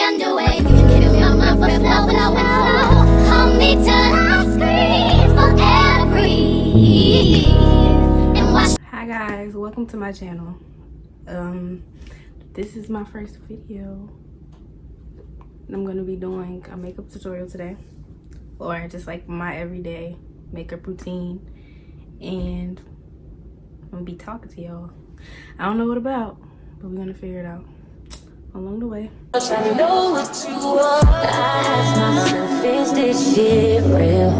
underway. Kill my mind for slow. Hold me till I scream for every. Hi guys, welcome to my channel. This is my first video. I'm gonna be doing a makeup tutorial today, or just like my everyday makeup routine, and I'm gonna be talking to y'all. I don't know what about, but we're gonna figure it out along the way. I know what you want. I ask myself, is this shit real?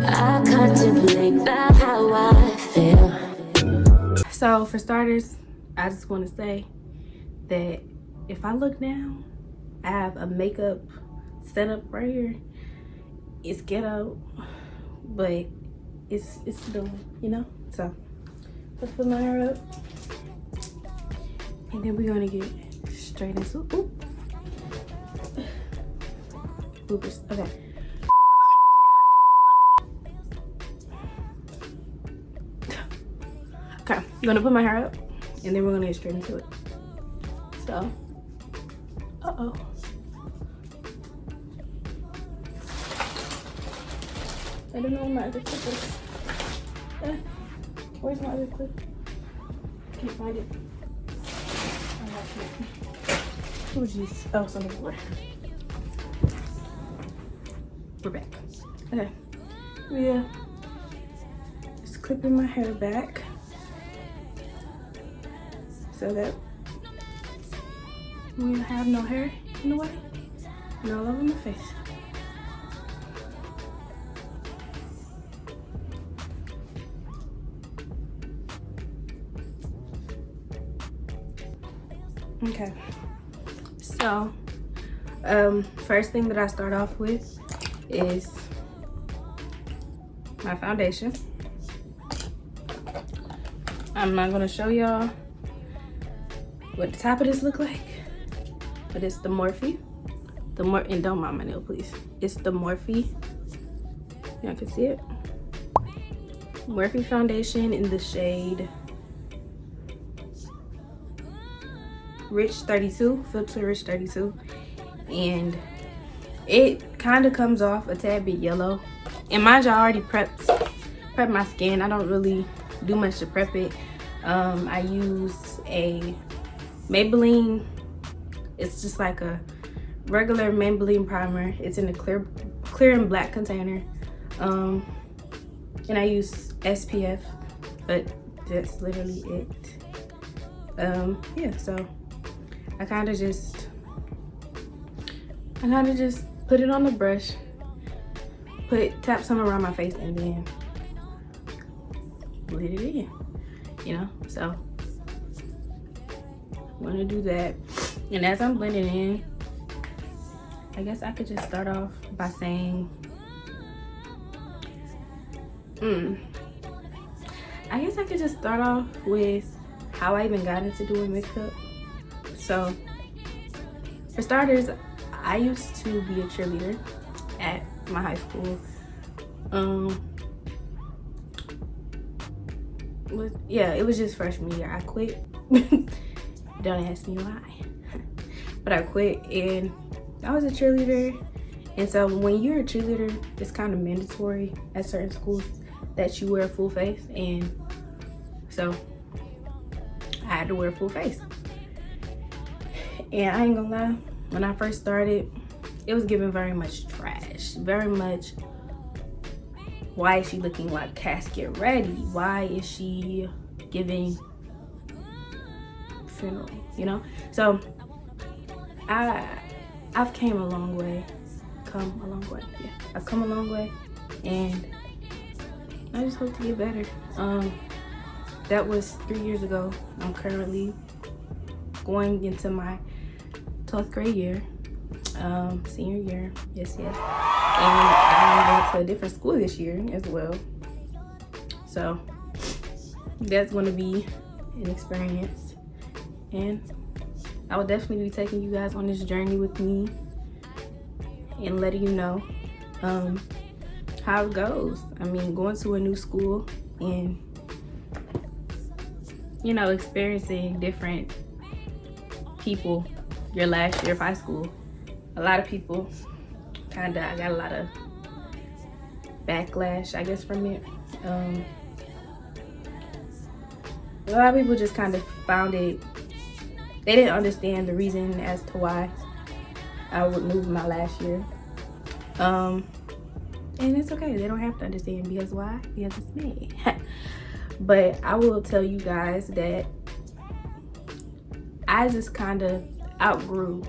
I contemplate about how I feel. So for starters, I just want to say that if I look down, I have a makeup setup right here. It's ghetto, but it's doing, you know? So let's put my hair up, and then we're gonna get straight into bloopers. Okay. Okay, I'm gonna put my hair up, and then we're gonna get straight into it. So, uh-oh. I don't know where my other clip is. Where's my other clip? Can't find it. Oh jeez. Oh, it's on the floor. We're back. Okay. Yeah. Just clipping my hair back so that we don't have no hair in the way and all over my face. Okay, so first thing that I start off with is my foundation. I'm not gonna show y'all what the top of this look like, but it's the Morphe. And don't mind my nail, please. It's the Morphe. Y'all can see it. Morphe foundation in the shade Rich 32, Filter Rich 32, and it kind of comes off a tad bit yellow. And mind you, I already prepped my skin. I don't really do much to prep it. I use a Maybelline. It's just like a regular Maybelline primer. It's in a clear and black container, and I use SPF, but that's literally it. Yeah, so I kind of just put it on the brush, tap some around my face, and then blend it in, you know? So I'm gonna do that. And as I'm blending in, I guess I could just start off by saying, I guess I could just start off with how I even got into doing makeup. So for starters, I used to be a cheerleader at my high school. It was just freshman year. I quit. Don't ask me why. But I quit, and I was a cheerleader. And so when you're a cheerleader, it's kind of mandatory at certain schools that you wear a full face. And so I had to wear a full face. And I ain't gonna lie, when I first started, it was giving very much trash. Very much, why is she looking like casket ready? Why is she giving funeral, you know? So I've come a long way. Yeah, I've come a long way, and I just hope to get better. That was 3 years ago. I'm currently going into my 12th grade year, senior year, yes. And I'm going to a different school this year as well. So that's going to be an experience, and I will definitely be taking you guys on this journey with me and letting you know how it goes. I mean, going to a new school and, you know, experiencing different people, your last year of high school, a lot of people I got a lot of backlash, I guess, from it. A lot of people just kind of found it, they didn't understand the reason as to why I would move my last year. And it's okay, they don't have to understand, because why? Because it's me. But I will tell you guys that I just kind of outgrew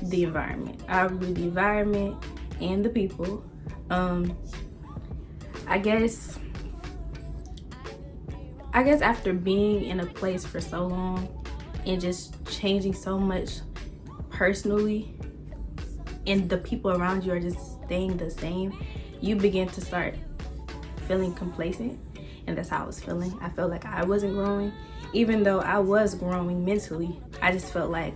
the environment. I outgrew the environment and the people. I guess after being in a place for so long and just changing so much personally, and the people around you are just staying the same, you begin to start feeling complacent. And that's how I was feeling. I felt like I wasn't growing. Even though I was growing mentally, I just felt like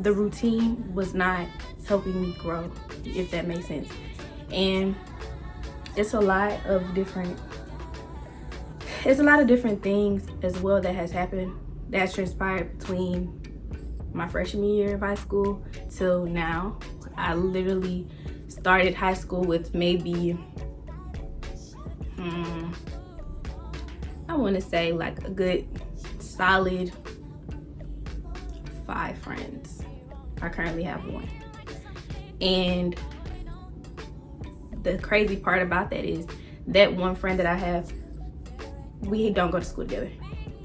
the routine was not helping me grow, if that makes sense. And it's a lot of different things as well that has happened, that has transpired between my freshman year of high school till now. I literally started high school with maybe I want to say like a good solid 5 friends. I currently have 1. And the crazy part about that is that 1 friend that I have, we don't go to school together.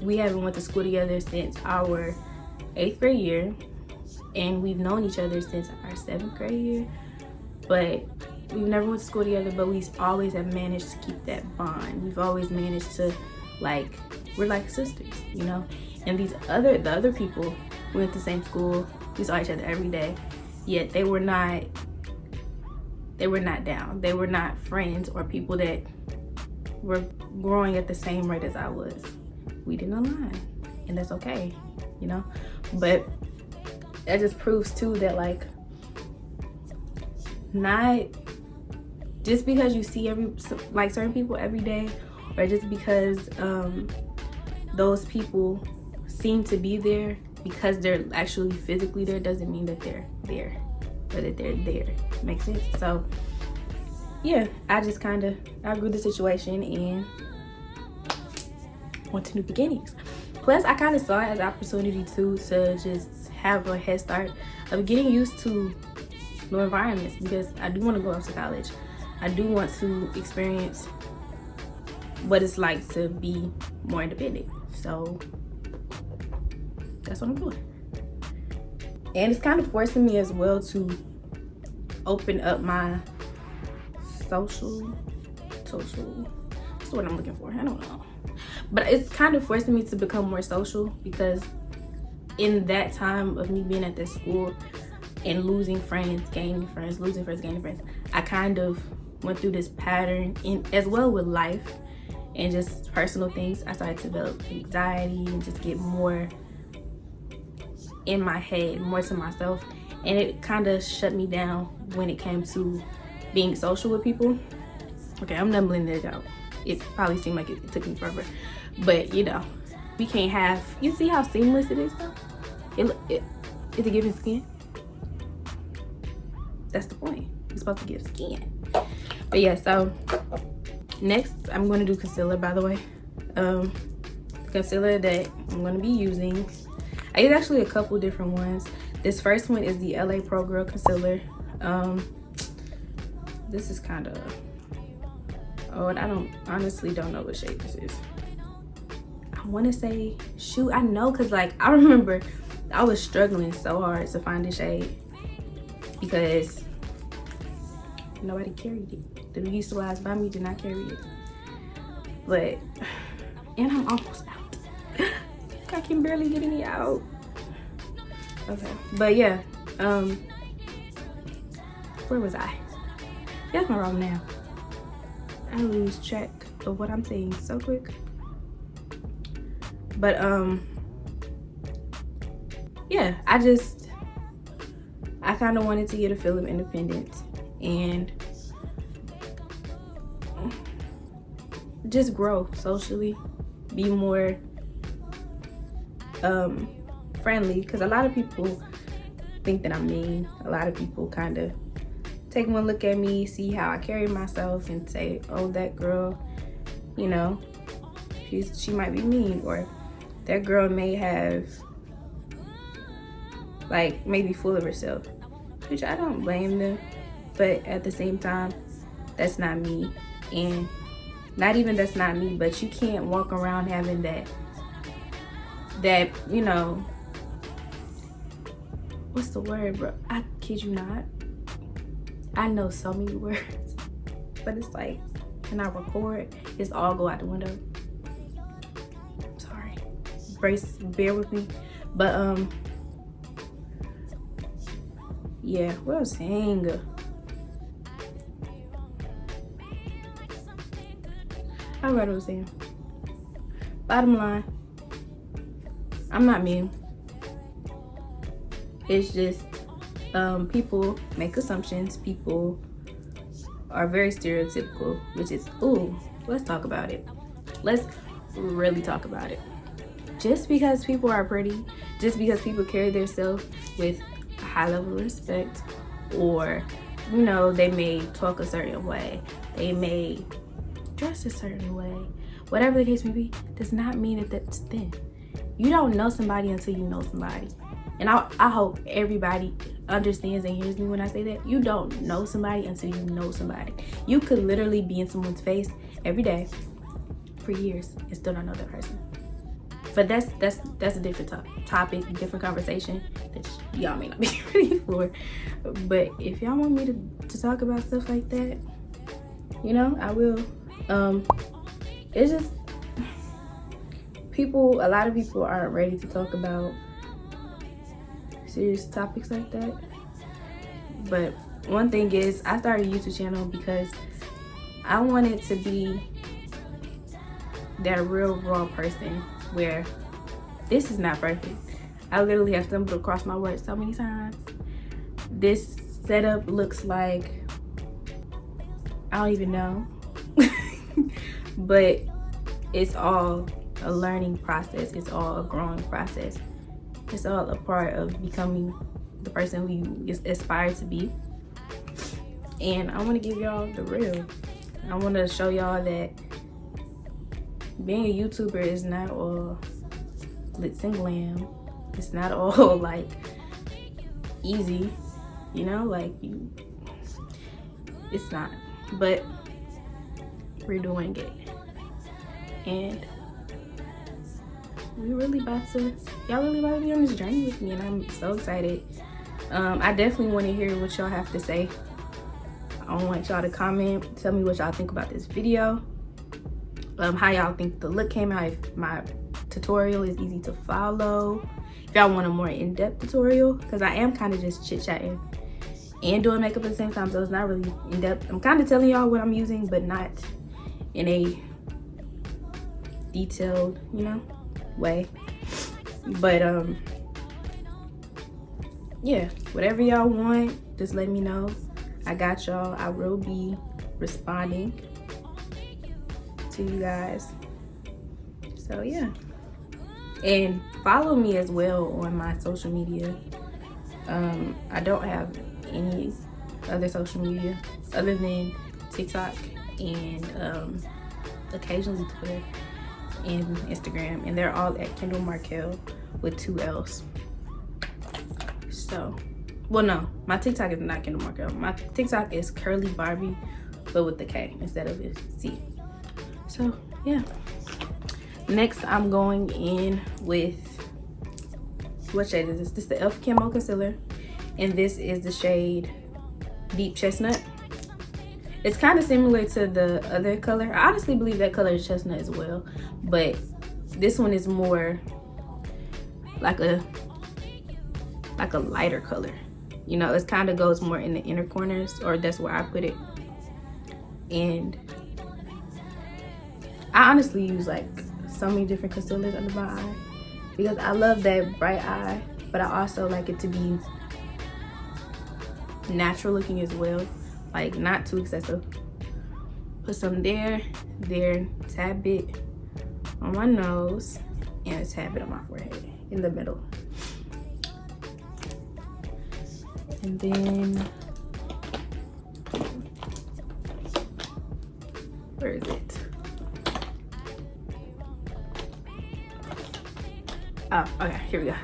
We haven't went to school together since our 8th grade year, and we've known each other since our 7th grade year, but we've never went to school together. But we always have managed to keep that bond. We've always managed to, like, we're like sisters, you know. And the other people, we went to the same school, we saw each other every day, yet they were not down. They were not friends or people that were growing at the same rate as I was. We didn't align, and that's okay, you know. But that just proves too that, like, not just because you see certain people every day, or just because those people seem to be there because they're actually physically there, doesn't mean that they're there, or that they're there. Makes sense? So yeah, I just kind of outgrew the situation and went to new beginnings. Plus, I kind of saw it as an opportunity too to just have a head start of getting used to new environments, because I do want to go off to college. I do want to experience what it's like to be more independent. So that's what I'm doing. And it's kind of forcing me as well to open up my social, that's what I'm looking for, I don't know. But it's kind of forcing me to become more social, because in that time of me being at this school and losing friends, gaining friends, losing friends, gaining friends, I kind of went through this pattern as well with life and just personal things. I started to develop anxiety and just get more in my head, more to myself, and it kind of shut me down when it came to being social with people. Okay, I'm numbling it out. It probably seemed like it took me forever, but you know, we can't have, you see how seamless it is though? It's a giving skin. That's the point. You're supposed to give skin. But yeah, so next I'm going to do concealer, by the way. Concealer that I'm going to be using, I use actually a couple different ones. This first one is the LA Pro Girl Concealer. This is kind of old. I honestly don't know what shade this is. I want to say, shoot, I know, because like I remember I was struggling so hard to find a shade because nobody carried it. The beauty supplies by me did not carry it. But, and I'm almost out. I can barely get any out. Okay, but yeah, where was I? That's my wrong now. I lose track of what I'm saying so quick. But yeah, I kind of wanted to get a feel of independence and just grow socially, be more friendly, because a lot of people think that I'm mean. A lot of people kind of take one look at me, see how I carry myself, and say, oh, that girl, you know, she might be mean, or that girl may have, like, maybe full of herself, which I don't blame them. But at the same time, that's not me. And not even that's not me, but you can't walk around having that, you know, what's the word, bro? I kid you not. I know so many words, but it's like, when I record, it's all go out the window. Sorry. Bear with me. But, yeah, what I was saying. I forgot what I was saying. Bottom line, I'm not mean. It's just people make assumptions. People are very stereotypical, which is, ooh, let's talk about it. Let's really talk about it. Just because people are pretty, just because people carry themselves with a high level of respect, or, you know, they may talk a certain way, they may dress a certain way, whatever the case may be, does not mean that that's them. You don't know somebody until you know somebody. And I hope everybody understands and hears me when I say that. You don't know somebody until you know somebody. You could literally be in someone's face every day for years and still not know that person. But that's a different topic, different conversation that y'all may not be ready for. But if y'all want me to talk about stuff like that, you know, I will. It's just a lot of people aren't ready to talk about serious topics like that. But one thing is, I started a YouTube channel because I wanted to be that real raw person where this is not perfect. I literally have stumbled across my words so many times. This setup looks like, I don't even know. But it's all a learning process. It's all a growing process. It's all a part of becoming the person who you aspire to be. And I want to give y'all the real. I want to show y'all that being a YouTuber is not all glitz and glam. It's not all like easy, you know, like it's not. But we're doing it. And y'all really about to be on this journey with me, and I'm so excited. I definitely want to hear what y'all have to say. I want y'all to comment, tell me what y'all think about this video, how y'all think the look came out, if my tutorial is easy to follow, if y'all want a more in-depth tutorial, because I am kind of just chit-chatting and doing makeup at the same time, so it's not really in-depth. I'm kind of telling y'all what I'm using, but not in a detailed, you know, way. But yeah, whatever y'all want, just let me know. I got y'all. I will be responding to you guys. So yeah, and follow me as well on my social media. I don't have any other social media other than TikTok and occasionally Twitter and Instagram, and they're all at Kyndall Marquel with 2 L's. So, well, no, my TikTok is not Kyndall Marquel. My TikTok is Curly Barbie, but with the K instead of the C. So yeah, next I'm going in with, what shade is this? This is the e.l.f. Camo Concealer, and this is the shade Deep Chestnut. It's kind of similar to the other color. I honestly believe that color is chestnut as well, but this one is more like a lighter color. You know, it kind of goes more in the inner corners, or that's where I put it. And I honestly use like so many different concealers under my eye because I love that bright eye, but I also like it to be natural looking as well. Like, not too excessive. Put some there, tad bit on my nose, and a tad bit on my forehead in the middle. And then, where is it? Oh, okay, here we go.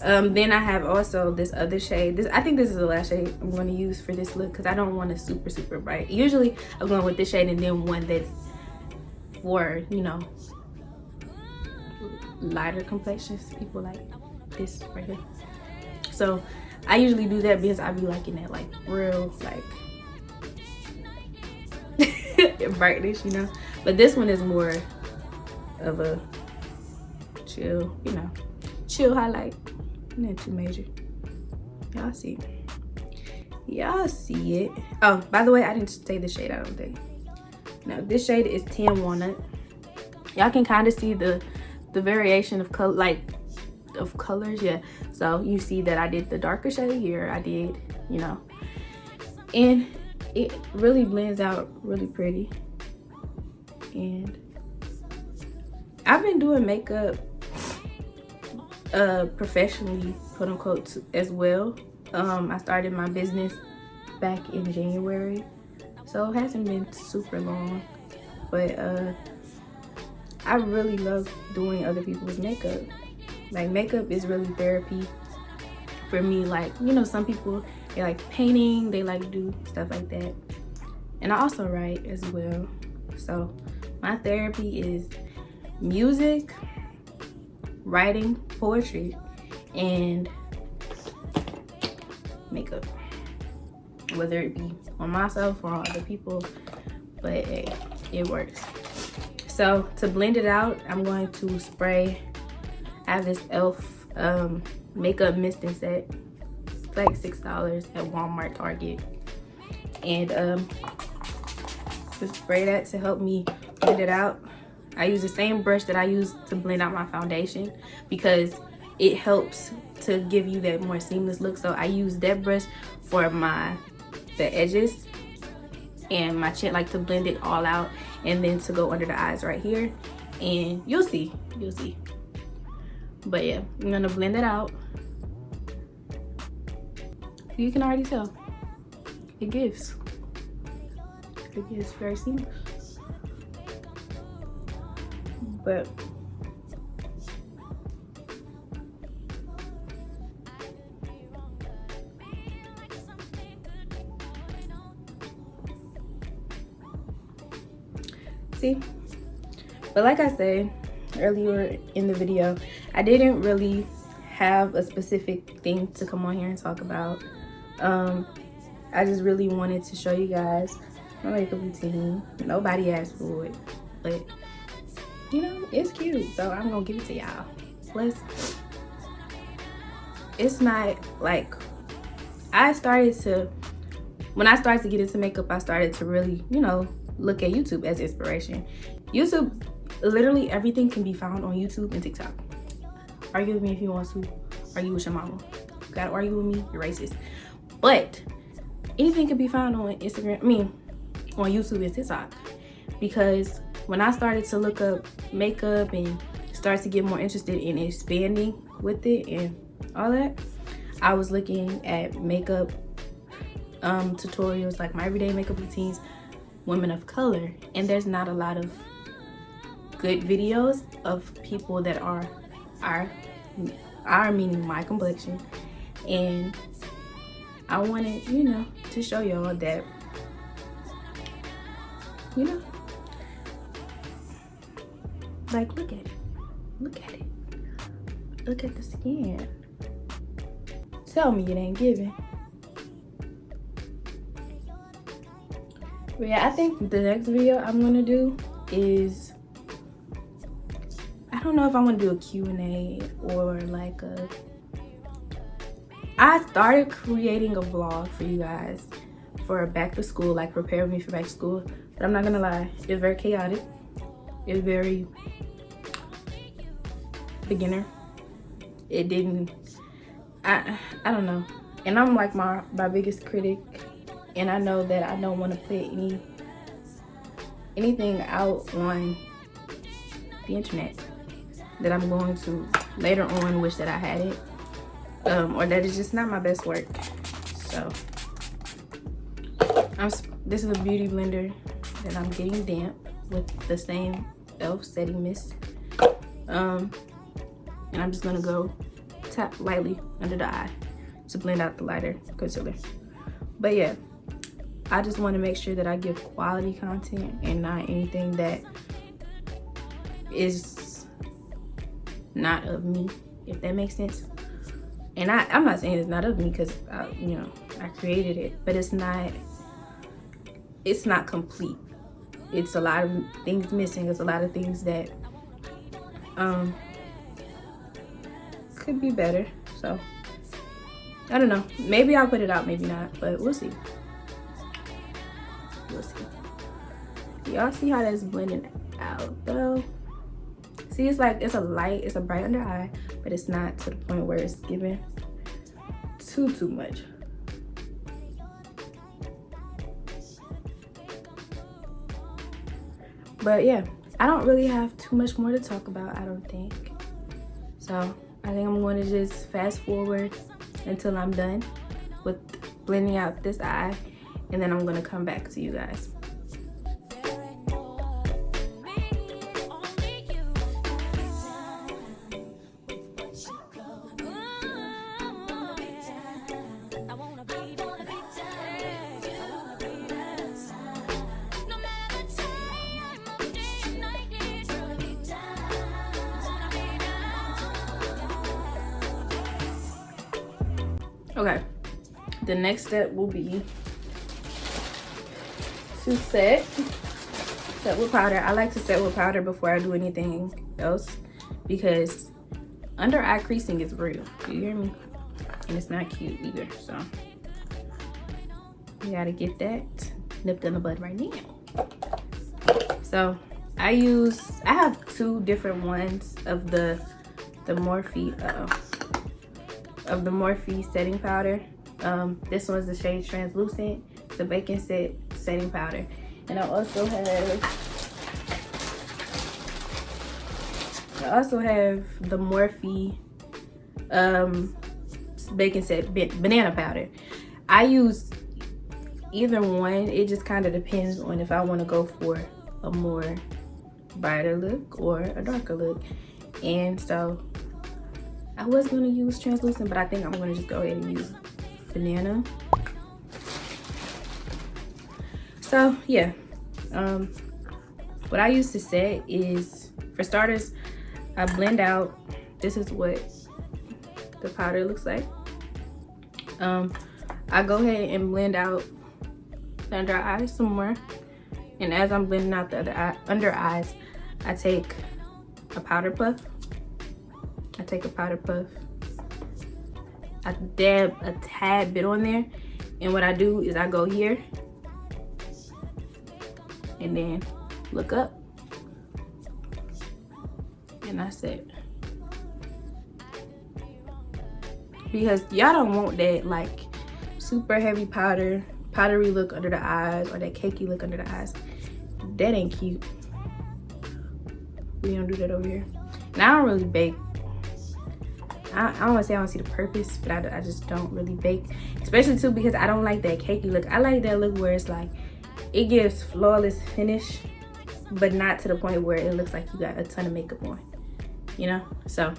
Then I have also this other shade. I think this is the last shade I'm going to use for this look because I don't want it super, super bright. Usually I'm going with this shade and then one that's for, you know, lighter complexions, people like this right here. So I usually do that because I be liking that like real like brightness, you know. But this one is more of a chill, you know, chill highlight. Not too major. Y'all see it. Oh, by the way, I didn't say the shade, I don't think. No, this shade is Tan Walnut. Y'all can kind of see the variation of color, like of colors. Yeah, so you see that I did the darker shade here. I did, you know, and it really blends out really pretty. And I've been doing makeup professionally, quote unquote, as well. I started my business back in January, so it hasn't been super long, but I really love doing other people's makeup. Like, makeup is really therapy for me. Like, you know, some people, they like painting, they like to do stuff like that, and I also write as well. So my therapy is music, writing, poetry, and makeup, whether it be on myself or on other people, but it works. So to blend it out, I'm going to spray. I have this e.l.f. makeup misting set. It's like $6 at Walmart, Target, and just spray that to help me blend it out. I use the same brush that I use to blend out my foundation because it helps to give you that more seamless look. So I use that brush for the edges and my chin, like to blend it all out, and then to go under the eyes right here, and you'll see. But yeah, I'm gonna blend it out. You can already tell it gives very seamless. But see, but like I said earlier in the video, I didn't really have a specific thing to come on here and talk about. I just really wanted to show you guys my makeup routine. Nobody asked for it, but you know, it's cute, so I'm gonna give it to y'all. Plus, it's not like when I started to get into makeup, I started to really, you know, look at YouTube as inspiration. YouTube, literally everything can be found on YouTube and TikTok. Argue with me if you want to. Argue with your mama. You gotta argue with me, you're racist. But anything can be found on Instagram, on YouTube and TikTok. Because when I started to look up makeup and start to get more interested in expanding with it and all that, I was looking at makeup tutorials, like my everyday makeup routines, women of color, and there's not a lot of good videos of people that are meaning my complexion. And I wanted, you know, to show y'all that, you know, like, look at it, look at the skin. Tell me it ain't giving. But yeah, I think the next video I'm gonna do is, I don't know if I want to do a Q&A or like I started creating a vlog for you guys for back to school, like prepare me for back to school. But I'm not gonna lie, it's very chaotic. It's very beginner. It didn't, I don't know. And I'm like my biggest critic, and I know that I don't want to put anything out on the internet that I'm going to later on wish that I had it, or that is just not my best work. So this is a beauty blender that I'm getting damp with the same e.l.f. setting mist. And I'm just gonna go tap lightly under the eye to blend out the lighter concealer. But yeah, I just want to make sure that I give quality content and not anything that is not of me, if that makes sense. And I'm not saying it's not of me, because you know, I created it, but it's not complete. It's a lot of things missing. It's a lot of things that could be better. So I don't know, maybe I'll put it out, maybe not, but we'll see. We'll see. Y'all see how that's blending out though? See, it's like, it's a bright under eye, but it's not to the point where it's giving too much. But yeah, I don't really have too much more to talk about, I don't think. So I think I'm going to just fast forward until I'm done with blending out this eye, and then I'm going to come back to you guys. Okay, the next step will be to set with powder. I like to set with powder before I do anything else, because under eye creasing is real, you hear me? And it's not cute either, so you gotta get that nipped in the bud right now. So I have two different ones of the Morphe setting powder. This one's the shade Translucent, the Bacon Set setting powder. And I also have the Morphe Bacon Set banana powder. I use either one. It just kind of depends on if I want to go for a more brighter look or a darker look. And so I was going to use Translucent, but I think I'm going to just go ahead and use banana. So yeah, what I use to set is, for starters, I blend out. This is what the powder looks like. I go ahead and blend out the under eyes some more, and as I'm blending out the under eyes, I take a powder puff. I dab a tad bit on there, and what I do is I go here and then look up and I set, because y'all don't want that like super heavy powdery look under the eyes, or that cakey look under the eyes. That ain't cute. We don't do that over here. And I don't really bake. I don't want to say I don't see the purpose, but I just don't really bake, especially too because I don't like that cakey look. I like that look where it's like, it gives flawless finish, but not to the point where it looks like you got a ton of makeup on, you know? So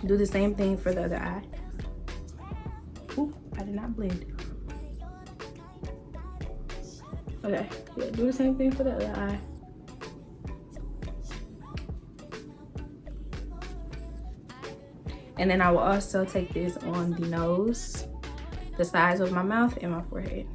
do the same thing for the other eye. Ooh, I did not blend. Okay, yeah, do the same thing for the other eye. And then I will also take this on the nose, the sides of my mouth, and my forehead.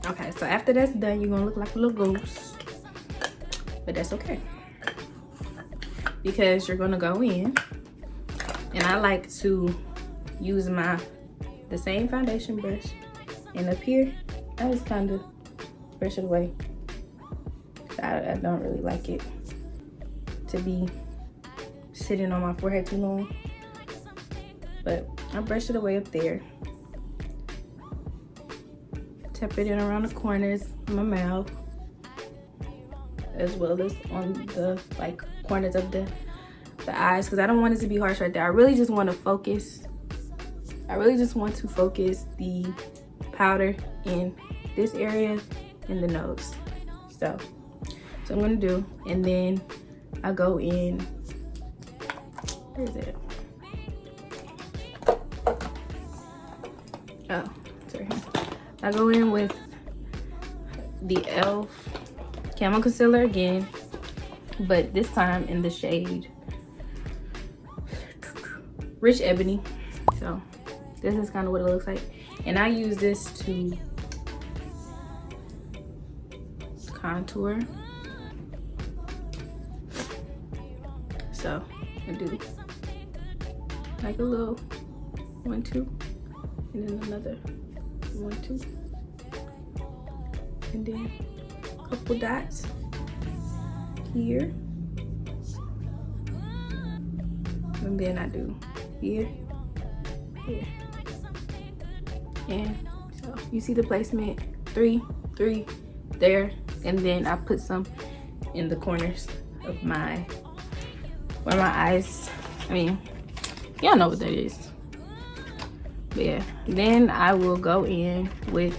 Okay, so after that's done, you're gonna look like a little ghost, but that's okay, because you're gonna go in. And I like to use the same foundation brush, and up here, I just kind of brush it away. I don't really like it to be sitting on my forehead too long, but I brush it away up there. tap it in around the corners of my mouth, as well as on the like corners of the eyes, because I don't want it to be harsh right there. I really just want to focus. I really just want to focus the powder in this area in the nose. So I'm gonna do, and then I go in. Where is it? Oh, sorry. I go in with the e.l.f. Camo Concealer again, but this time in the shade Rich Ebony. So this is kind of what it looks like, and I use this to contour. So I do like a little 1, 2, and then another 1, 2, and then a couple dots here, and then I do here, here, and so you see the placement, 3, 3 there, and then I put some in the corners of my, where my eyes, I mean, y'all know what that is. But yeah, then I will go in with,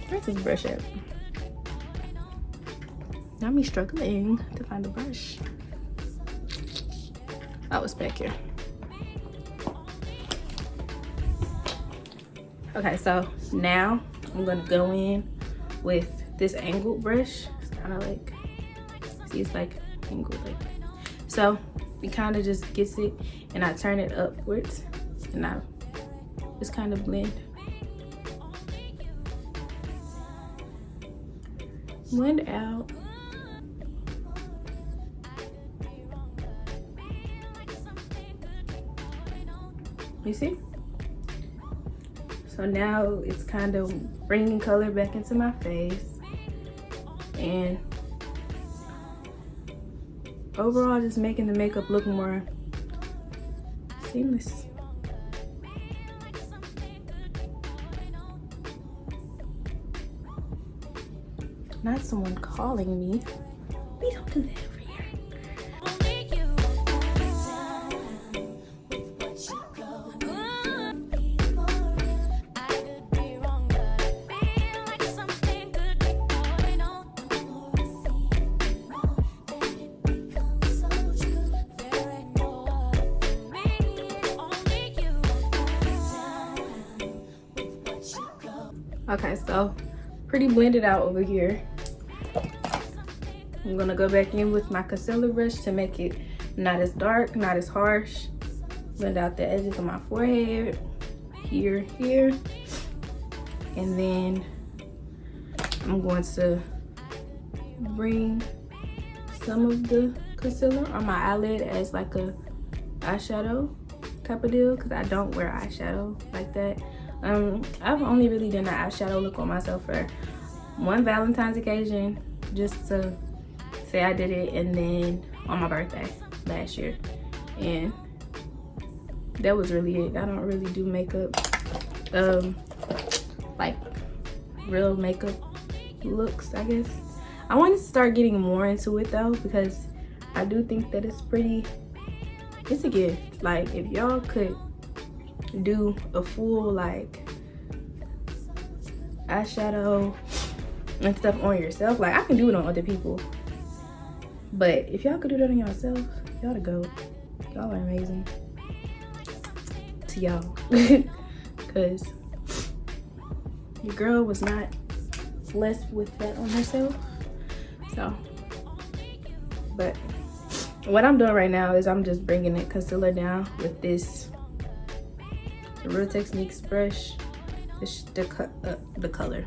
where's this brush at? Not me struggling to find the brush. Oh, it's back here. Okay, so now I'm gonna go in with this angled brush. It's kind of like, see, it's like angled like. So it kind of just gets it, and I turn it upwards, and I just kind of blend out. You see? So now it's kind of bringing color back into my face, and overall just making the makeup look more seamless. Not someone calling me. We don't do that over here. Okay, so pretty blended out over here. I'm gonna go back in with my concealer brush to make it not as dark, not as harsh. Blend out the edges of my forehead, here, here. And then I'm going to bring some of the concealer on my eyelid as like a eyeshadow type of deal, because I don't wear eyeshadow like that. I've only really done an eyeshadow look on myself for one Valentine's occasion, just to say I did it, and then on my birthday last year, and that was really it. I don't really do makeup, like real makeup looks, I guess. I want to start getting more into it though, because I do think that it's a gift. Like, if y'all could do a full like eyeshadow and stuff on yourself, like I can do it on other people, but if y'all could do that on yourself, y'all the GOAT. Y'all are amazing to y'all. Because your girl was not blessed with that on herself. So, but what I'm doing right now is I'm just bringing the concealer down with this Real Techniques brush. The color,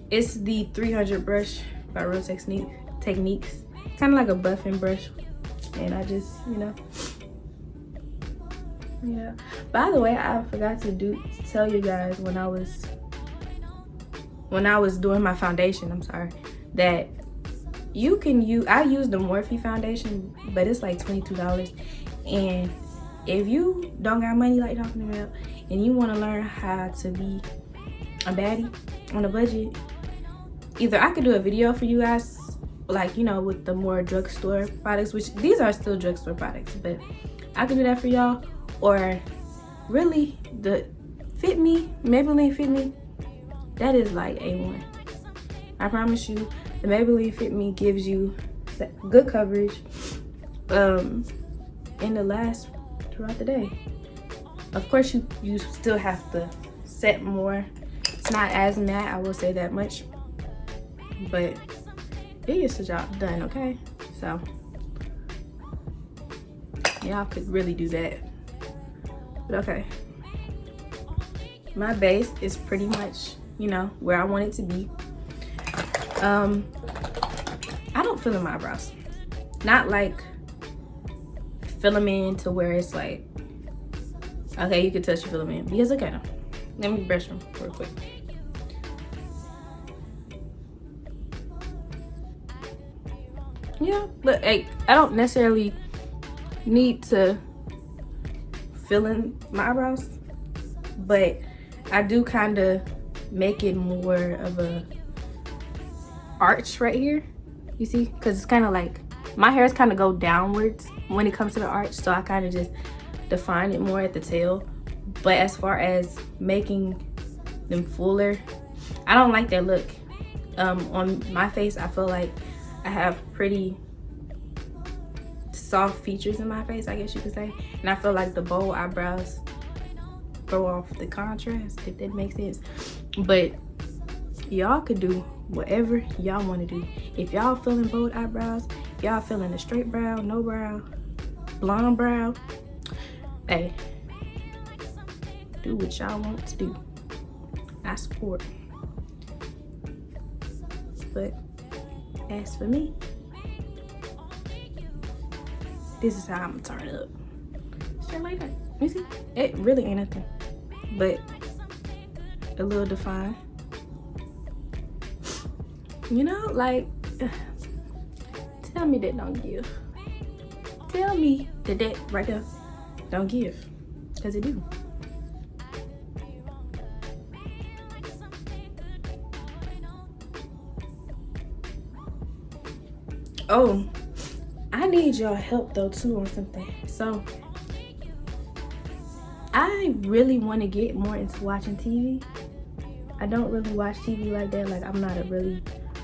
it's the 300 brush by Real Techniques. Kind of like a buffing brush, and I just, yeah. By the way, I forgot to tell you guys when I was doing my foundation, I'm sorry, that you can use, I use the Morphe foundation, but it's like $22. And if you don't got money like talking about, and you want to learn how to be a baddie on a budget, either I could do a video for you guys, like, you know, with the more drugstore products, which these are still drugstore products, but I can do that for y'all. Or really, the Fit Me, Maybelline Fit Me, that is like A1. I promise you, the Maybelline Fit Me gives you good coverage and it lasts throughout the day. Of course, you still have to set more. It's not as matte, I will say that much, but it gets the job done, okay? So y'all could really do that. But okay, my base is pretty much, you know, where I want it to be. I don't fill in my eyebrows, not like fill them in to where it's like, okay, you can touch your fill them in, because look at them. Let me brush them real quick. Yeah, look, hey, I don't necessarily need to fill in my eyebrows, but I do kind of make it more of a arch right here, you see, because it's kind of like my hairs kind of go downwards when it comes to the arch, so I kind of just define it more at the tail. But as far as making them fuller, I don't like that look. On my face, I feel like I have pretty soft features in my face, I guess you could say, and I feel like the bold eyebrows throw off the contrast, if that makes sense. But y'all could do whatever y'all want to do. If y'all feeling bold eyebrows, y'all feeling a straight brow, no brow, blonde brow, hey, do what y'all want to do. I support. But as for me, this is how I'm gonna turn it up. Straight like that. You see? It really ain't nothing but a little defined. You know, like, tell me that don't give. Tell me that right there don't give, because it do. Oh, I need y'all help though too on something. So I really want to get more into watching TV. I don't really watch TV like that. Like, I'm not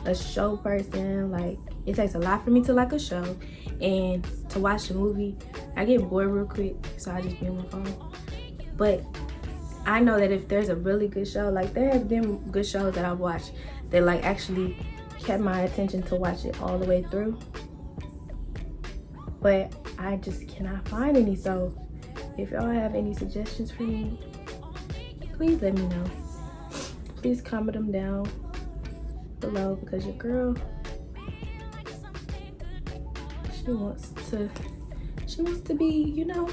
a show person. Like, it takes a lot for me to like a show, and to watch a movie, I get bored real quick, so I just be on my phone. But I know that if there's a really good show, like there have been good shows that I've watched that like actually kept my attention to watch it all the way through, but I just cannot find any. So if y'all have any suggestions for me, please let me know. Please comment them down below, because your girl, she wants to be, you know,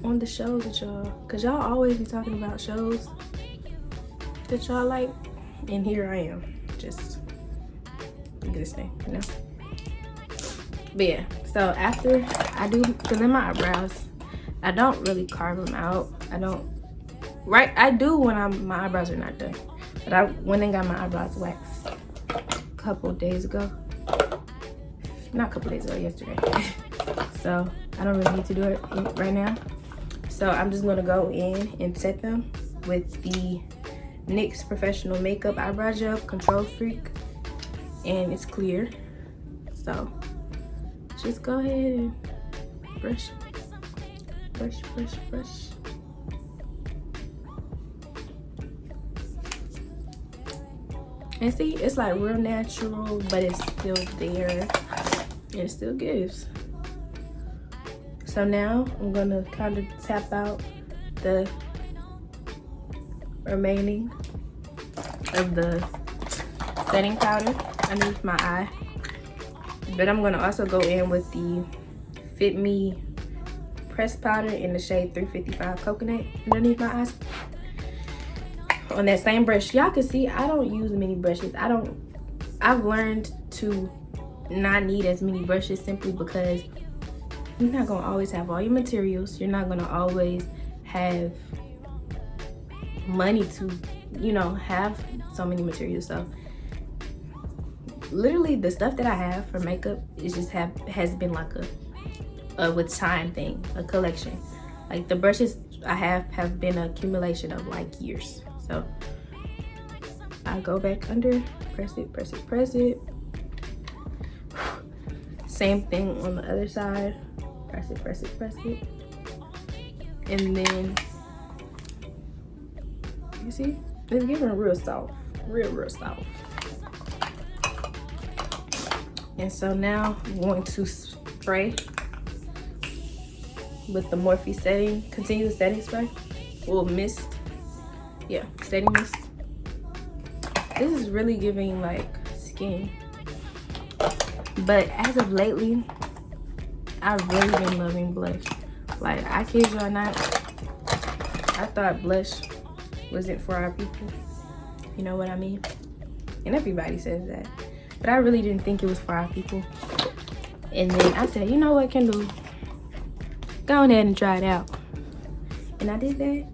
on the shows with y'all, because y'all always be talking about shows that y'all like, and here I am just existing, you know. But yeah, so after I do fill in my eyebrows, I don't really carve them out. I do when my eyebrows are not done, but I went and got my eyebrows waxed a couple days ago. Not a couple days ago, yesterday. So I don't really need to do it right now. So I'm just gonna go in and set them with the NYX Professional Makeup Eyebrow Gel Control Freak, and it's clear. So just go ahead and brush, brush, brush, brush. And see, it's like real natural, but it's still there. It still gives. So now I'm gonna kind of tap out the remaining of the setting powder underneath my eye. But I'm gonna also go in with the Fit Me pressed powder in the shade 355 Coconut underneath my eyes. On that same brush, y'all can see I don't use many brushes. I've learned to not need as many brushes, simply because you're not gonna always have all your materials. You're not gonna always have money to, you know, have so many materials. So literally the stuff that I have for makeup is just has been like a with time thing, a collection. Like the brushes I have been an accumulation of like years. So I go back under, press it, press it, press it. Same thing on the other side, press it, press it, press it. And then, you see, it's getting real soft, real soft. And so now I'm going to spray with the Morphe continuous setting spray, or mist. Yeah, setting mist. This is really giving like skin. But as of lately, I've really been loving blush. Like, I kid y'all not, I thought blush wasn't for our people. You know what I mean? And everybody says that. But I really didn't think it was for our people. And then I said, you know what, Kyndall? Go ahead and try it out. And I did that.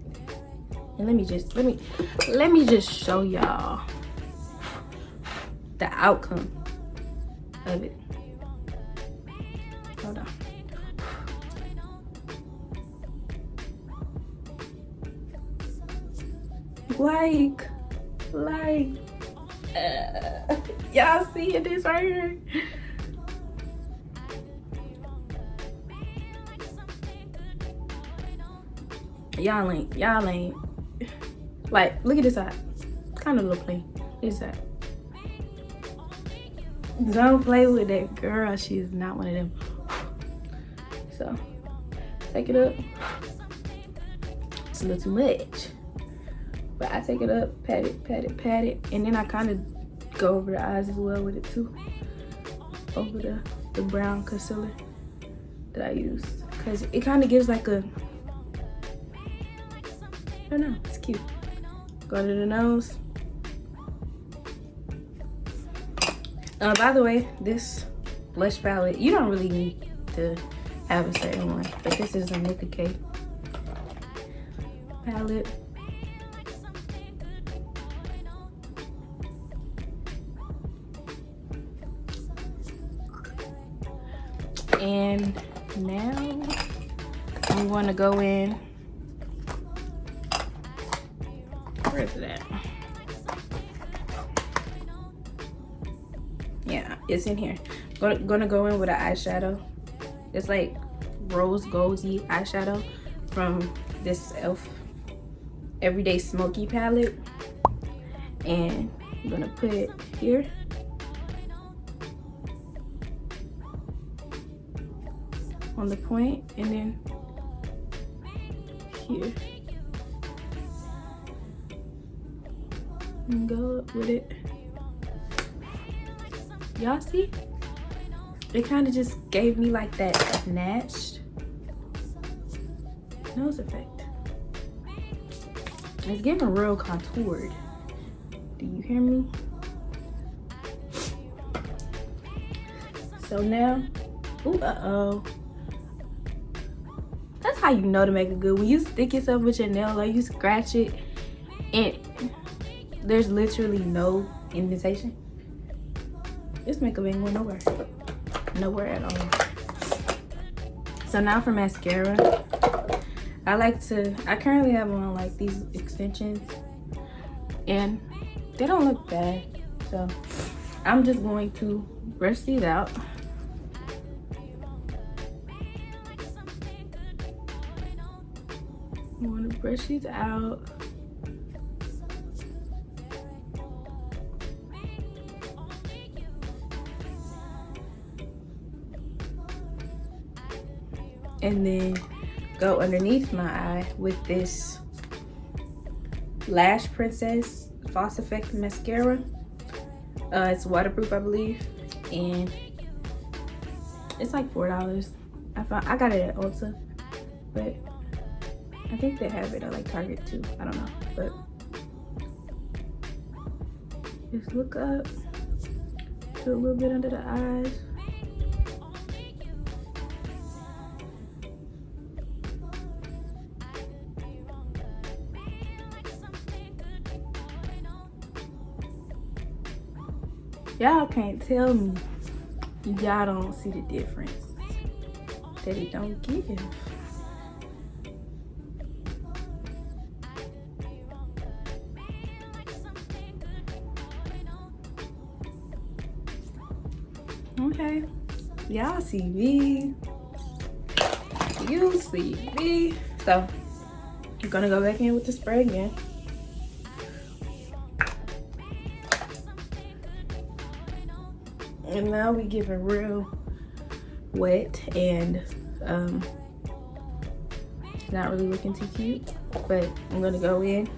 And let me just show y'all the outcome of it. Hold on. Y'all see this right here? Y'all ain't like, look at this side. Kind of look plain. This side. Don't play with that girl. She is not one of them. So take it up. It's a little too much. But I take it up, pat it, pat it, pat it. And then I kind of go over the eyes as well with it too. Over the brown concealer that I use. Because it kind of gives like a, I don't know, it's cute. Go to the nose. By the way, this blush palette, you don't really need to have a certain one. But this is a Make a Cake palette. And now I'm going to go in. Where is it at? Yeah, it's in here. Gonna go in with an eyeshadow. It's like rose goldy eyeshadow from this e.l.f. Everyday Smoky palette. And I'm gonna put it here. On the point, and then here. And go up with it. Y'all see? It kind of just gave me like that snatched nose effect. It's giving real contoured. Do you hear me? So now, ooh, uh-oh. That's how you know to make it good. When you stick yourself with your nail or you scratch it and there's literally no indentation, this makeup ain't going nowhere. Nowhere at all. So now for mascara, I currently have on like these extensions and they don't look bad. So I'm just going to brush these out. I'm going to brush these out. And then go underneath my eye with this Lash Princess False Effect mascara. It's waterproof, I believe, and it's like $4. I got it at Ulta, but I think they have it at like Target too. I don't know, but just look up, do a little bit under the eyes. Y'all can't tell me y'all don't see the difference that it don't give. Okay, y'all see me, you see me. So I'm gonna go back in with the spray again. And now we give it real wet, and not really looking too cute, but I'm gonna go in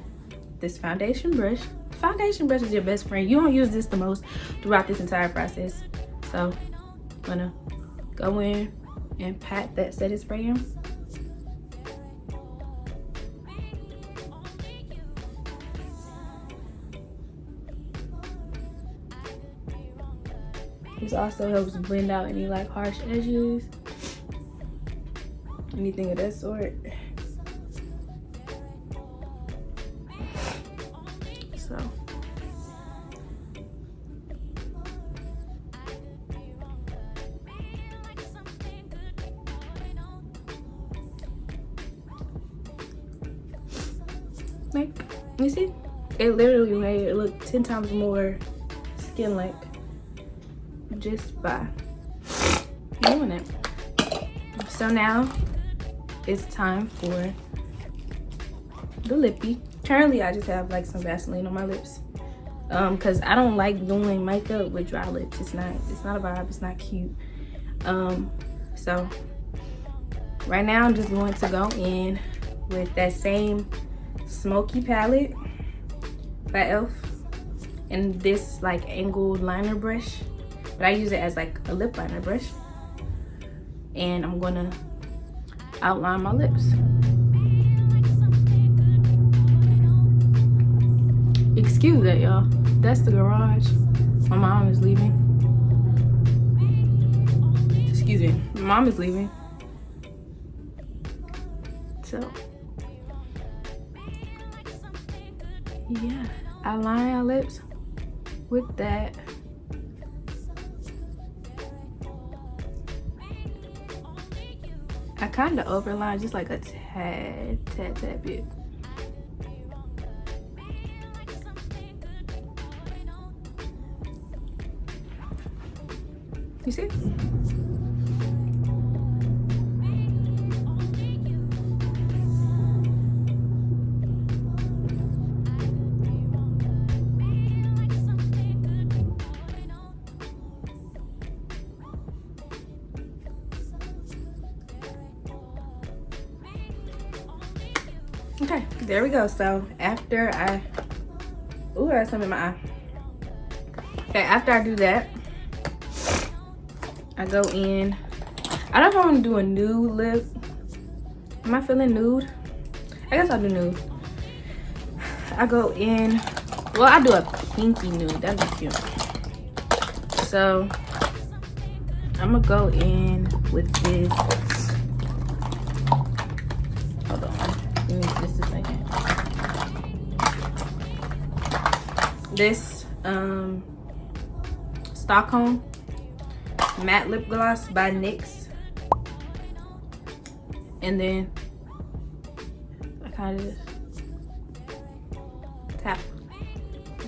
this foundation brush. Foundation brush is your best friend. You don't use this the most throughout this entire process. So I'm gonna go in and pat that setting spray in. This also helps blend out any like harsh edges, anything of that sort. So like, you see, it literally made it look 10 times more skin-like just by doing it. So now it's time for the lippy. Currently I just have like some Vaseline on my lips because I don't like doing makeup with dry lips. It's not a vibe, it's not cute. So right now I'm just going to go in with that same smoky palette by e.l.f. and this like angled liner brush, but I use it as like a lip liner brush, and I'm gonna outline my lips. Excuse that, y'all. That's the garage. My mom is leaving. Excuse me. My mom is leaving. So yeah, I line our lips with that. I kind of overline just like a tad bit. You see? Okay, there we go. So after I got some in my eye. Okay, after I do that, I go in. I don't know if I want to do a nude lip. Am I feeling nude? I guess I'll do nude. I go in, well, I do a pinky nude. That'd be cute. So I'm gonna go in with this. Hold on. Give me just a second. This Stockholm matte lip gloss by NYX, and then I kind of just tap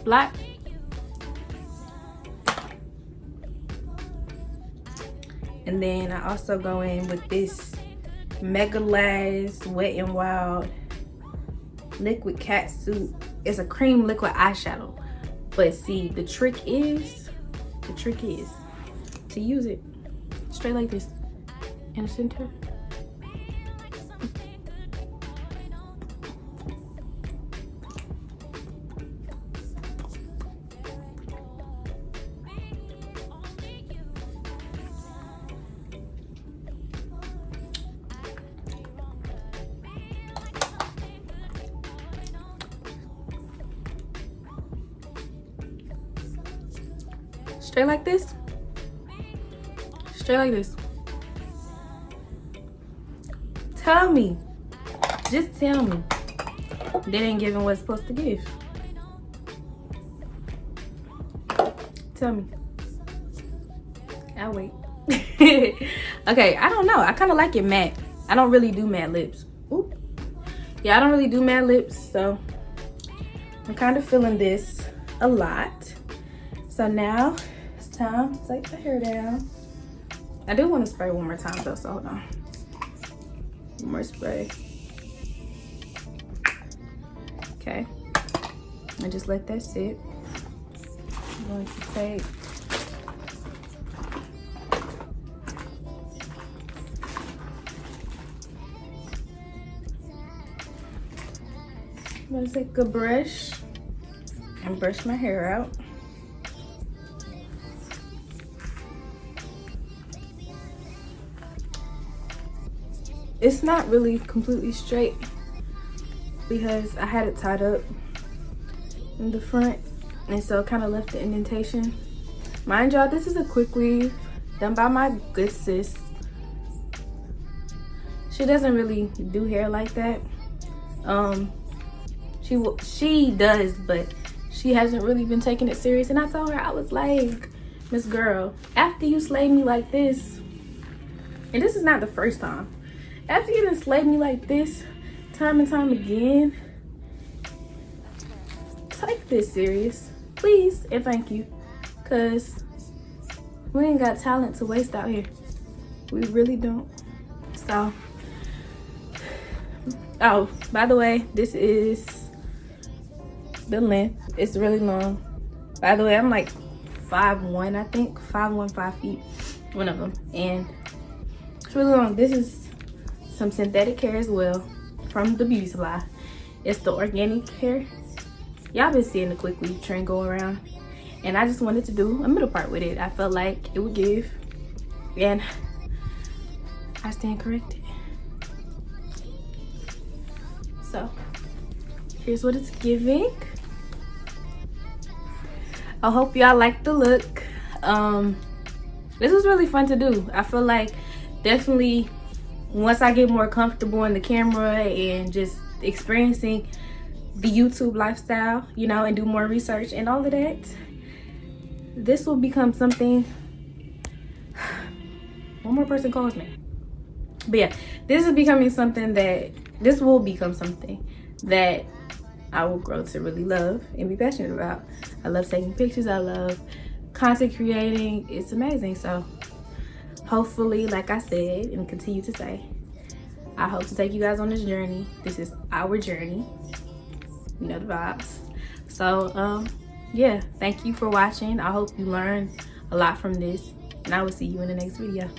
black, and then I also go in with this Mega Lash Wet n Wild liquid catsuit. It's a cream liquid eyeshadow, but see, the trick is to use it straight like this in the center. Straight like this. Straight like this. Tell me. Just tell me. They didn't give him what's supposed to give. Tell me. I'll wait. Okay, I don't know. I kind of like it matte. I don't really do matte lips. Oop. Yeah, I don't really do matte lips, so I'm kind of feeling this a lot. So now it's time to take the hair down. I do want to spray one more time though, so hold on. One more spray. Okay. And just let that sit. I'm going to take I'm gonna take a brush and brush my hair out. It's not really completely straight because I had it tied up in the front, and so it kind of left the indentation. Mind y'all, this is a quick weave done by my good sis. She doesn't really do hair like that. She does, but she hasn't really been taking it serious. And I told her, I was like, Miss Girl, after you slayed me like this, and this is not the first time, after you done slayed me like this time and time again, take this serious, please and thank you, because we ain't got talent to waste out here. We really don't. So, oh, by the way, this is the length. It's really long. By the way, I'm like 5'1", I think. 5'1", 5 feet, one of them. And it's really long. This is some synthetic hair as well from the beauty supply. It's the organic hair. Y'all been seeing the quick weave trend go around, and I just wanted to do a middle part with it. I felt like it would give, and I stand corrected. So here's what it's giving. I hope y'all like the look. This was really fun to do. I feel like definitely once I get more comfortable in the camera and just experiencing the YouTube lifestyle, you know, and do more research and all of that, this will become something. One more person calls me. But yeah, this will become something that I will grow to really love and be passionate about. I love taking pictures. I love content creating. It's amazing. So hopefully, like I said and continue to say, I hope to take you guys on this journey. This is our journey. You know the vibes. So yeah, thank you for watching. I hope you learned a lot from this, and I will see you in the next video.